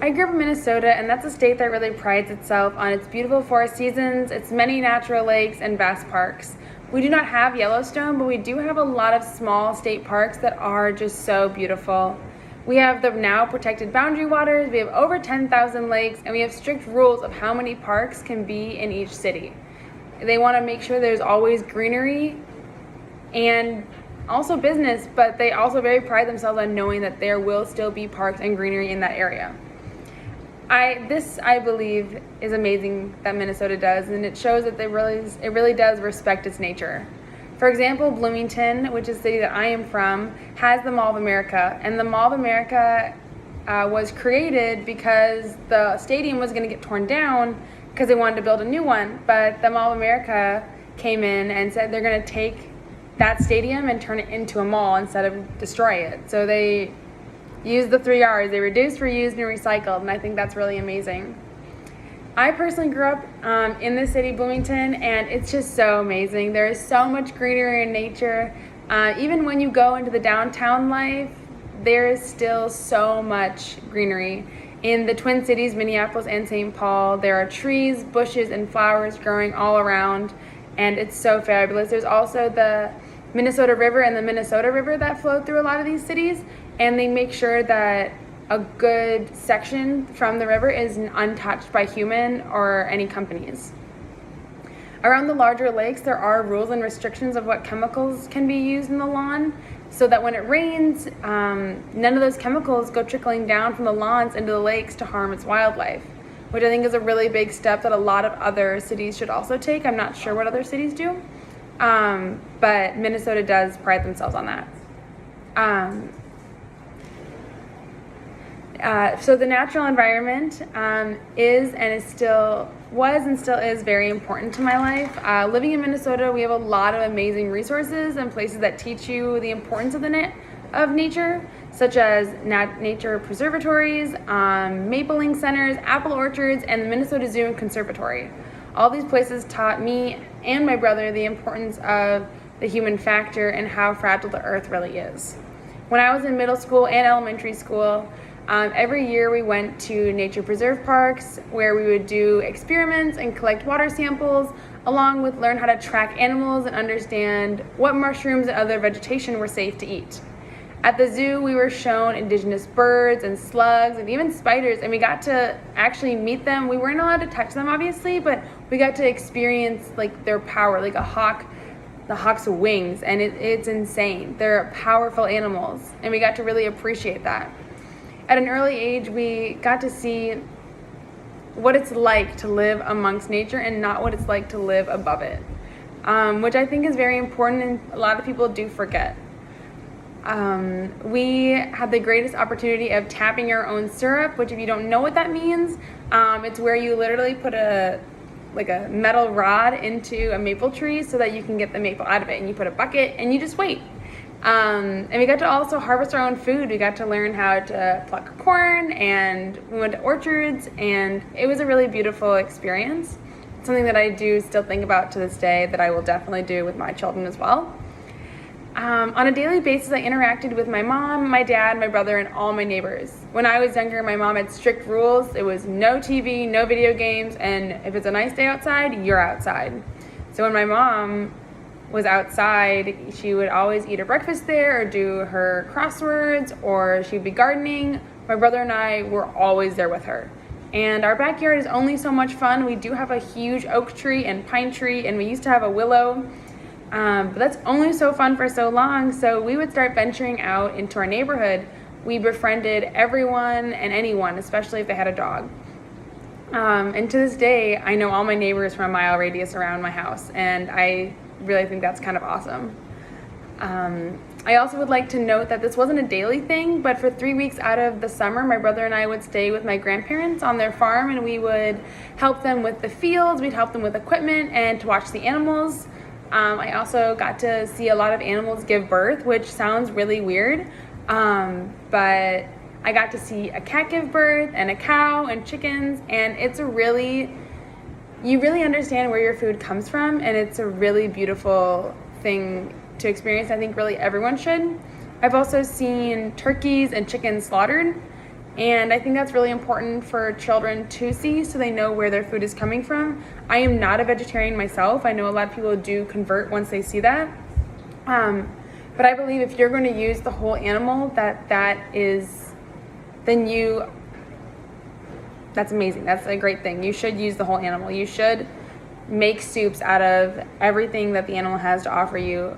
I grew up in Minnesota, and that's a state that really prides itself on its beautiful forest seasons, its many natural lakes, and vast parks. We do not have Yellowstone, but we do have a lot of small state parks that are just so beautiful. We have the now protected boundary waters, we have over 10,000 lakes, and we have strict rules of how many parks can be in each city. They want to make sure there's always greenery and also business, but they also very pride themselves on knowing that there will still be parks and greenery in that area. I believe is amazing that Minnesota does, and it shows that it really does respect its nature. For example, Bloomington, which is the city that I am from, has the Mall of America, and the Mall of America was created because the stadium was going to get torn down because they wanted to build a new one, but the Mall of America came in and said they're going to take that stadium and turn it into a mall instead of destroy it. So they use the 3 R's. They reduced, reused, and recycled, and I think that's really amazing. I personally grew up in the city, Bloomington, and it's just so amazing. There is so much greenery and nature. Even when you go into the downtown life, there is still so much greenery. In the Twin Cities, Minneapolis and St. Paul, there are trees, bushes, and flowers growing all around, and it's so fabulous. There's also the Minnesota River and the Minnesota River that flow through a lot of these cities, and they make sure that a good section from the river is untouched by human or any companies. Around the larger lakes, there are rules and restrictions of what chemicals can be used in the lawn, so that when it rains, none of those chemicals go trickling down from the lawns into the lakes to harm its wildlife, which I think is a really big step that a lot of other cities should also take. I'm not sure what other cities do, but Minnesota does pride themselves on that. So the natural environment was and still is very important to my life. Living in Minnesota, we have a lot of amazing resources and places that teach you the importance of nature, such as nature preservatories, mapling centers, apple orchards, and the Minnesota Zoo and Conservatory. All these places taught me and my brother the importance of the human factor and how fragile the earth really is. When I was in middle school and elementary school, every year we went to nature preserve parks where we would do experiments and collect water samples, along with learn how to track animals and understand what mushrooms and other vegetation were safe to eat. At the zoo, we were shown indigenous birds and slugs and even spiders, and we got to actually meet them. We weren't allowed to touch them, obviously, but we got to experience like their power, like a hawk, the hawk's wings, and it's insane. They're powerful animals, and we got to really appreciate that. At an early age, we got to see what it's like to live amongst nature and not what it's like to live above it, which I think is very important and a lot of people do forget. We had the greatest opportunity of tapping your own syrup, which if you don't know what that means, it's where you literally put a metal rod into a maple tree so that you can get the maple out of it, and you put a bucket and you just wait. And we got to also harvest our own food. We got to learn how to pluck corn, and we went to orchards, and it was a really beautiful experience. It's something that I do still think about to this day that I will definitely do with my children as well. On a daily basis, I interacted with my mom, my dad, my brother, and all my neighbors. When I was younger, my mom had strict rules. It was no TV, no video games, and if it's a nice day outside, you're outside. So when my mom was outside, she would always eat her breakfast there or do her crosswords, or she'd be gardening. My brother and I were always there with her. And our backyard is only so much fun. We do have a huge oak tree and pine tree, and we used to have a willow. But that's only so fun for so long, so we would start venturing out into our neighborhood. We befriended everyone and anyone, especially if they had a dog. And to this day, I know all my neighbors from a mile radius around my house, and I really think that's kind of awesome. I also would like to note that this wasn't a daily thing, but for 3 weeks out of the summer, my brother and I would stay with my grandparents on their farm, and we would help them with the fields, we'd help them with equipment, and to watch the animals. I also got to see a lot of animals give birth, which sounds really weird, but I got to see a cat give birth and a cow and chickens, and you really understand where your food comes from, and it's a really beautiful thing to experience. I think really everyone should. I've also seen turkeys and chickens slaughtered, And I think that's really important for children to see so they know where their food is coming from. I am not a vegetarian myself. I know a lot of people do convert once they see that. But I believe if you're going to use the whole animal, that's amazing. That's a great thing. You should use the whole animal. You should make soups out of everything that the animal has to offer you.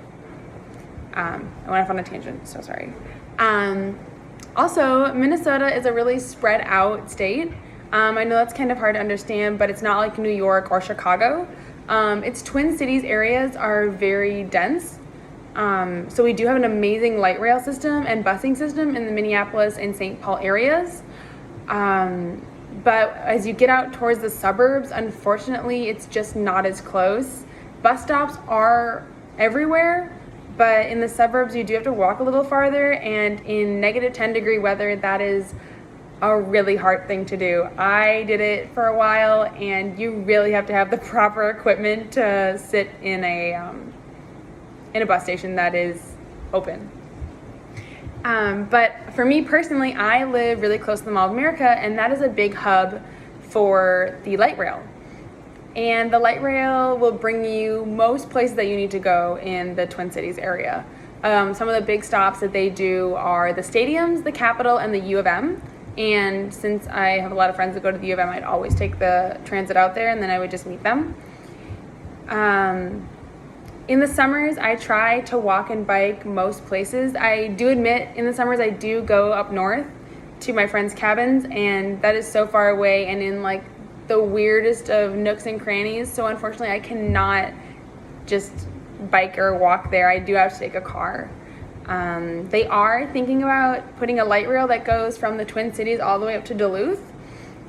I went off on a tangent, so sorry. Also, Minnesota is a really spread out state. I know that's kind of hard to understand, but it's not like New York or Chicago. Its Twin Cities areas are very dense. So we do have an amazing light rail system and busing system in the Minneapolis and St. Paul areas. But as you get out towards the suburbs, unfortunately, it's just not as close. Bus stops are everywhere, but in the suburbs, you do have to walk a little farther, and in negative 10-degree weather, that is a really hard thing to do. I did it for a while, and you really have to have the proper equipment to sit in a bus station that is open. But for me personally, I live really close to the Mall of America, and that is a big hub for the light rail. And the light rail will bring you most places that you need to go in the Twin Cities area. Some of the big stops that they do are the stadiums, the Capitol, and the U of M. And since I have a lot of friends that go to the U of M, I'd always take the transit out there, and then I would just meet them. In the summers, I try to walk and bike most places. I do admit, in the summers, I do go up north to my friends' cabins, and that is so far away and in like the weirdest of nooks and crannies. So unfortunately, I cannot just bike or walk there. I do have to take a car. They are thinking about putting a light rail that goes from the Twin Cities all the way up to Duluth.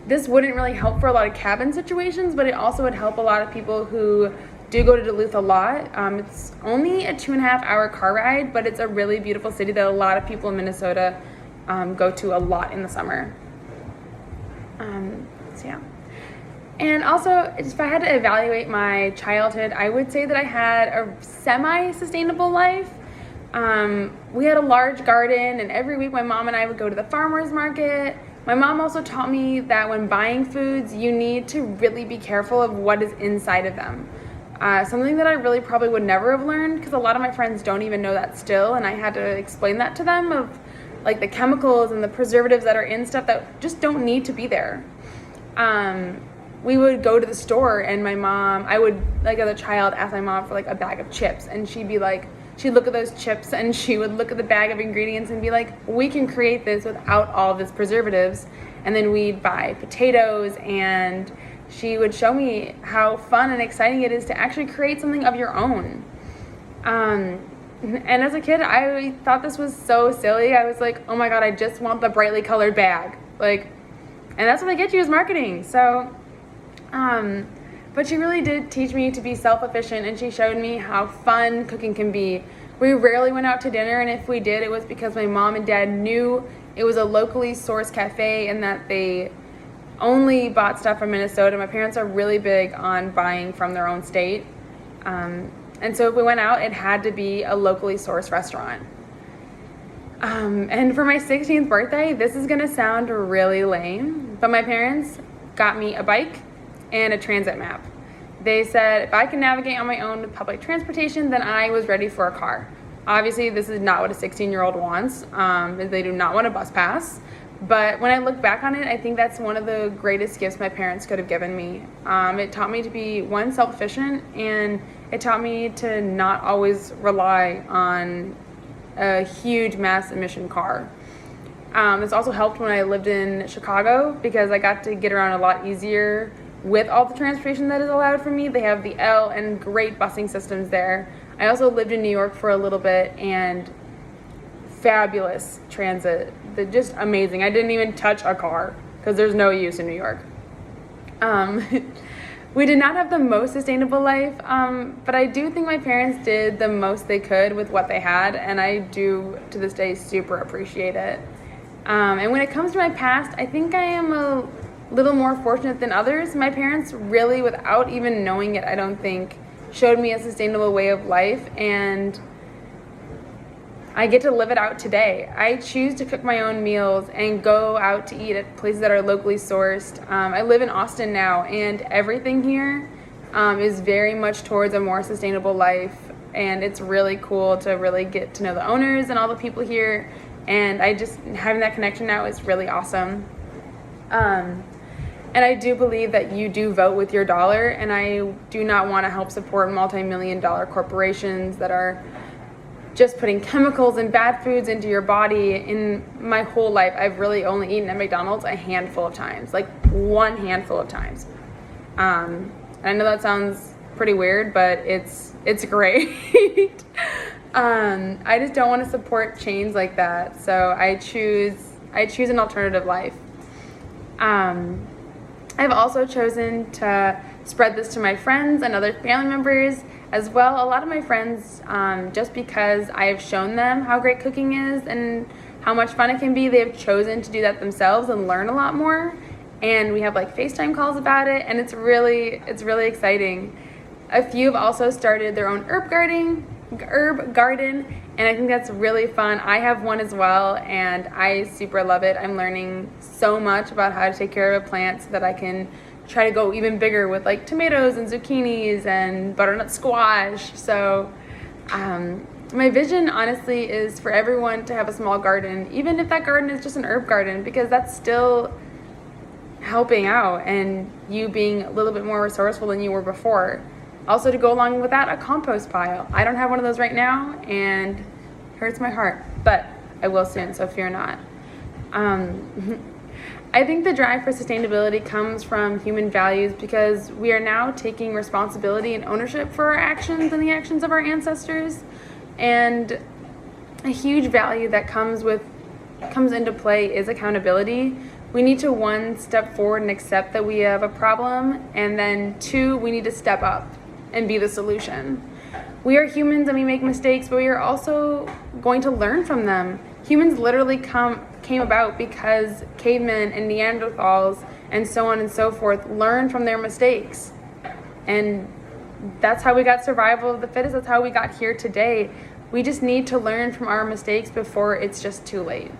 This wouldn't really help for a lot of cabin situations, but it also would help a lot of people who do go to Duluth a lot. It's only a 2.5-hour car ride, but it's a really beautiful city that a lot of people in Minnesota go to a lot in the summer. So yeah. And also, if I had to evaluate my childhood, I would say that I had a semi-sustainable life. We had a large garden, and every week my mom and I would go to the farmer's market. My mom also taught me that when buying foods, you need to really be careful of what is inside of them. Something that I really probably would never have learned, because a lot of my friends don't even know that still, and I had to explain that to them of like the chemicals and the preservatives that are in stuff that just don't need to be there. We would go to the store, and I would, like as a child, ask my mom for like a bag of chips, and she'd look at those chips and she would look at the bag of ingredients and be like, we can create this without all of this preservatives. And then we'd buy potatoes, and she would show me how fun and exciting it is to actually create something of your own. And as a kid, I thought this was so silly. I was like, oh my God, I just want the brightly colored bag. And that's what they get you is marketing. So, but she really did teach me to be self-efficient, and she showed me how fun cooking can be. We rarely went out to dinner, and if we did, it was because my mom and dad knew it was a locally sourced cafe and that they only bought stuff from Minnesota. My parents are really big on buying from their own state. And so if we went out, it had to be a locally sourced restaurant. And for my 16th birthday, this is gonna sound really lame, but my parents got me a bike and a transit map. They said if I can navigate on my own with public transportation, then I was ready for a car. Obviously, this is not what a 16-year-old wants. They do not want a bus pass. But when I look back on it, I think that's one of the greatest gifts my parents could have given me. It taught me to be, one, self-efficient, and it taught me to not always rely on a huge mass emission car. This also helped when I lived in Chicago, because I got to get around a lot easier with all the transportation that is allowed for me. They have the L and great busing systems there. I also lived in New York for a little bit, and fabulous transit. They're just amazing. I didn't even touch a car because there's no use in New York. We did not have the most sustainable life, but I do think my parents did the most they could with what they had, and I do, to this day, super appreciate it. And when it comes to my past, I think I am a little more fortunate than others. My parents really, without even knowing it, I don't think, showed me a sustainable way of life, and I get to live it out today. I choose to cook my own meals and go out to eat at places that are locally sourced. I live in Austin now, and everything here is very much towards a more sustainable life. And it's really cool to really get to know the owners and all the people here. And I just, having that connection now is really awesome. And I do believe that you do vote with your dollar, and I do not want to help support multi-million-dollar corporations that are just putting chemicals and bad foods into your body. In my whole life, I've really only eaten at McDonald's a handful of times, like one handful of times. And I know that sounds pretty weird, but it's great. I just don't want to support chains like that, so I choose an alternative life. I've also chosen to spread this to my friends and other family members as well. A lot of my friends, just because I have shown them how great cooking is and how much fun it can be, they have chosen to do that themselves and learn a lot more. And we have like FaceTime calls about it, and it's really exciting. A few have also started their own herb garden, and I think that's really fun. I have one as well, and I super love it. I'm learning so much about how to take care of a plant so that I can try to go even bigger with like tomatoes and zucchinis and butternut squash. So my vision honestly is for everyone to have a small garden, even if that garden is just an herb garden, because that's still helping out and you being a little bit more resourceful than you were before. Also, to go along with that, a compost pile. I don't have one of those right now, and it hurts my heart, but I will soon, so fear not. I think the drive for sustainability comes from human values because we are now taking responsibility and ownership for our actions and the actions of our ancestors. And a huge value that comes into play is accountability. We need to, 1, step forward and accept that we have a problem, and then 2, we need to step up and be the solution. We are humans and we make mistakes, but we are also going to learn from them. Humans literally came about because cavemen and Neanderthals and so on and so forth learned from their mistakes. And that's how we got survival of the fittest. That's how we got here today. We just need to learn from our mistakes before it's just too late.